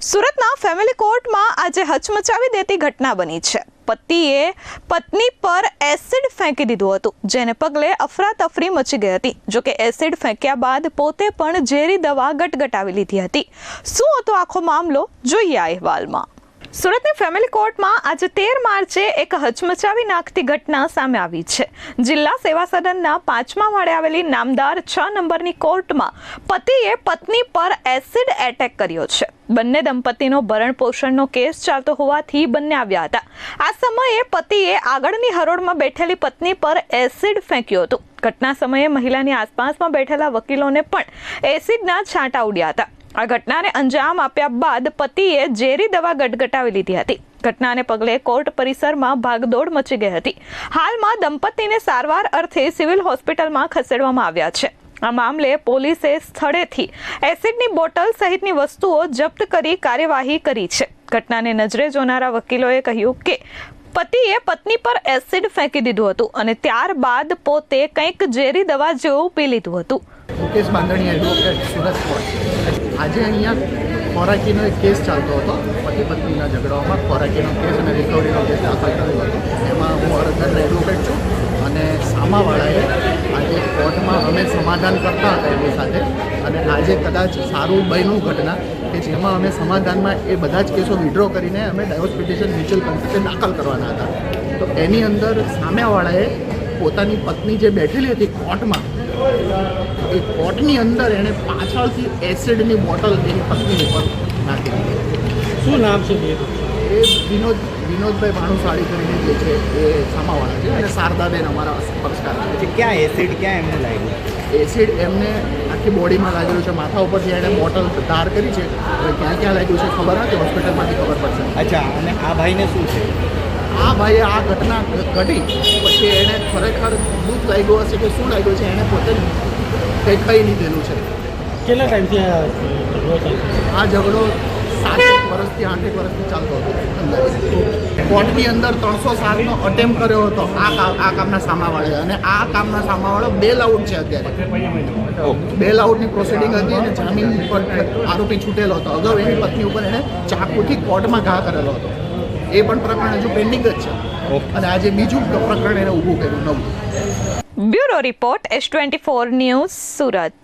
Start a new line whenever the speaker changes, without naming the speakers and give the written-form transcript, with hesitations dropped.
સુરતના ફેમિલી કોર્ટમાં આજે હચમચાવી દેતી ઘટના બની છે। પતિએ પત્ની પર એસિડ ફેંકી દીધું હતું, જેને પગલે અફરાતફરી મચી ગઈ હતી। જોકે એસિડ ફેંક્યા બાદ પોતે પણ ઝેરી દવા ગટગટાવી લીધી હતી। શું હતો આખો મામલો, જોઈએ આ અહેવાલમાં। સુરતની ફેમિલી કોર્ટમાં આજે 13 માર્ચે એક હચમચાવી નાખતી ઘટના સામે આવી છે। જિલ્લા સેવા સદનના 5મા માળે આવેલી નામદાર 6 નંબરની કોર્ટમાં પતિએ પત્ની પર એસિડ એટેક કર્યો છે। બંને દંપતીનો ભરણ પોષણનો કેસ ચાલતો હોવાથી બંને આવ્યા હતા। આ સમયે પતિએ આગળની હરોળમાં બેઠેલી પત્ની પર એસિડ ફેંક્યું હતું। ઘટના સમયે મહિલાની આસપાસમાં બેઠેલા વકીલોને પણ એસિડના છાંટા ઉડ્યા હતા। આ ઘટનાને અંજામ આપ્યા બાદ પતિએ ઝેરી દવા ગટગટાવી લીધી હતી। ઘટનાને પગલે કોર્ટ પરિસરમાં ભાગદોડ મચી ગઈ હતી। હાલમાં દંપતીને સારવાર અર્થે સિવિલ હોસ્પિટલમાં ખસેડવામાં આવ્યા છે। આ મામલે પોલીસે સ્થળેથી એસિડની બોટલ સહિતની વસ્તુઓ જપ્ત કરી કાર્યવાહી કરી છે। ઘટનાને નજરે જોનારા વકીલોએ કહ્યું કે પતિએ પત્ની પર એસિડ ફેંકી દીધું હતું અને ત્યારબાદ પોતે કંઈક ઝેરી દવા જેવું પી લીધું હતું।
મુકેશ બાંધણી એડવોકેટ સુરત કોર્ટ। આજે અહીંયા ખોરાકીનો એક કેસ ચાલતો હતો। પતિ પત્નીના ઝઘડાઓમાં ખોરાકીનો કેસ અને રિકવરીનો કેસ દાખલ કર્યો હતો। એમાં હું અરજદાર એડવોકેટ છું અને સામાવાળાએ આજે કોર્ટમાં અમે સમાધાન કરતા હતા એની સાથે, અને આજે કદાચ સારું બન્યું ઘટના કે જેમાં અમે સમાધાનમાં એ બધા જ કેસો વિડ્રો કરીને અમે ડાયવોર્સ પિટિશન મ્યુચ્યુઅલ કન્સેન્ટ દાખલ કરવાના હતા। તો એની અંદર સામેવાળાએ પોતાની પત્ની જે બેઠેલી હતી કોર્ટમાં, એ કોર્ટની અંદર એણે પાછળથી એસિડની બોટલ એની પત્ની ઉપર નાખી દીધી।
શું નામ છે?
એ વિનોદભાઈ ભાણુસાળી કરીને જે છે એ સામાવાળા છે, અને શારદાબેન અમારા પક્ષકાર છે।
ક્યાં એસિડ ક્યાં એમને લાગ્યું?
એસિડ એમને આખી બોડીમાં લાગેલું છે। માથા ઉપરથી એણે બોટલ ધાર કરી છે। હવે ક્યાં ક્યાં લાગ્યું છે ખબર નથી, હોસ્પિટલમાંથી ખબર પડશે।
અચ્છા, અને આ ભાઈને શું છે?
આ ભાઈએ આ ઘટના ઘટી પછી એણે ખરેખર દુઃખ લાગ્યું હશે કે શું લાગ્યું છે, એણે પોતે કંઈ ખાઈ લીધેલું છે।
કેટલા ટાઈમથી આ ઝઘડો ચાલતો?
આ ઝઘડો 7 વર્ષથી 8 વર્ષથી ચાલતો હતો। કોર્ટની અંદર 307નો અટેમ્પ કર્યો હતો આ કામના સામાવાળાએ, અને આ કામના સામાવાળો બેલ આઉટ છે અત્યારે। બેલ આઉટની પ્રોસિડિંગ હતી અને જામીન પર આરોપી છૂટેલો હતો। અગાઉ એની પત્ની ઉપર એણે ચાકુથી કોર્ટમાં ઘા કરેલો હતો। એ પણ પ્રકરણ હજુ પેન્ડિંગ જ છે, અને આજે બીજું પ્રકરણ એને ઊભું કર્યું નવું।
Bureau report S24 news Surat.